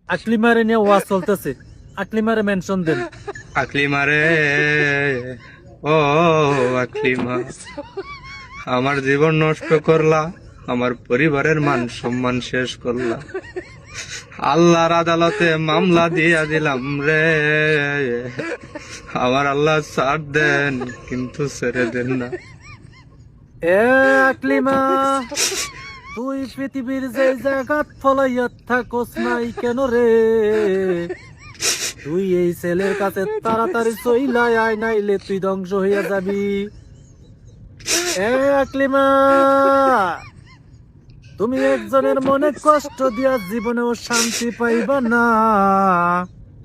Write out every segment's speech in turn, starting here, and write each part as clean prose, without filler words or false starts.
আকলিমারে নিয়ে ওয়াজ চলতেছে, আকলিমারে মেনশন দেন। আকলিমারে, ও আকলিমা, আমার জীবন নষ্ট করলা, আমার পরিবারের মান সম্মান শেষ করলা, আল্লাহর আদালতে মামলা দিয়া দিলাম রে। আমার আল্লাহ ছাড় দেন, কিন্তু ছেড়ে দেন না। এ আকলিমা, তুই পৃথিবীর যে জায়গাত ফলাইয়া থাকস নাই কেন রে? তুই এই ছেলের কাছে তাড়াতাড়ি চইলাই আয়, নাইলে তুই ধ্বংস হইয়া যাবি। এ আকলিমা, তুমি একজনের মনে কষ্ট দিয়া জীবনেও শান্তি পাইবা না।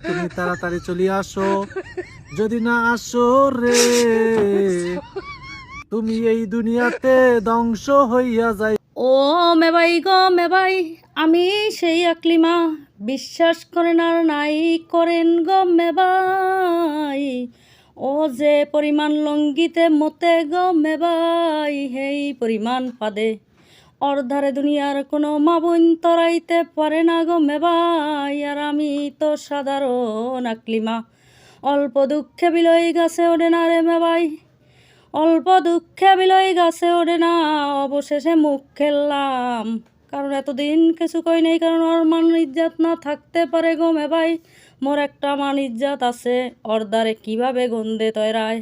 তুমি তাড়াতাড়ি চলে আসো, যদি না আসো রে তুমি এই দুনিয়াতে ধ্বংস হইয়া যাই। ও মেবাই গো মেবাই, আমি সেই আকলিমা, বিশ্বাস করেন আর নাই করেন গো মেবাই। ও যে পরিমাণ লঙ্গিতে মতে গো মেবাই, সেই পরিমাণ পাদে অর্ধারে দুনিয়ার কোনো মাবুন তরাইতে পারে না গো মেবাই। আর আমি তো সাধারণ আকলিমা, অল্প দুঃখে বিলই গাছে ওঠে না রে মেবাই, অল্প দুঃখে বিলই গাছে ওঠে না। অবশেষে মুখ খেললাম, কারণ এতদিন কিছু কই নাই, কারণ ওর মান ইজ্জাত না থাকতে পারে গো মেবাই। মোর একটা মান ইজ্জাত আছে, ওর দ্বারে কীভাবে গন্ধে তয়রায়।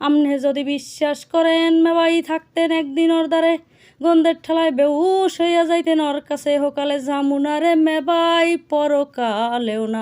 আমনে যদি বিশ্বাস করেন মেবাই, থাকতেন একদিন ওর দ্বারে গন্ধের ঠেলায় বেহুশ হইয়া যাইতেন। ওর কাছে হোকালে জামুনারে মেবাই, পরকালেও না।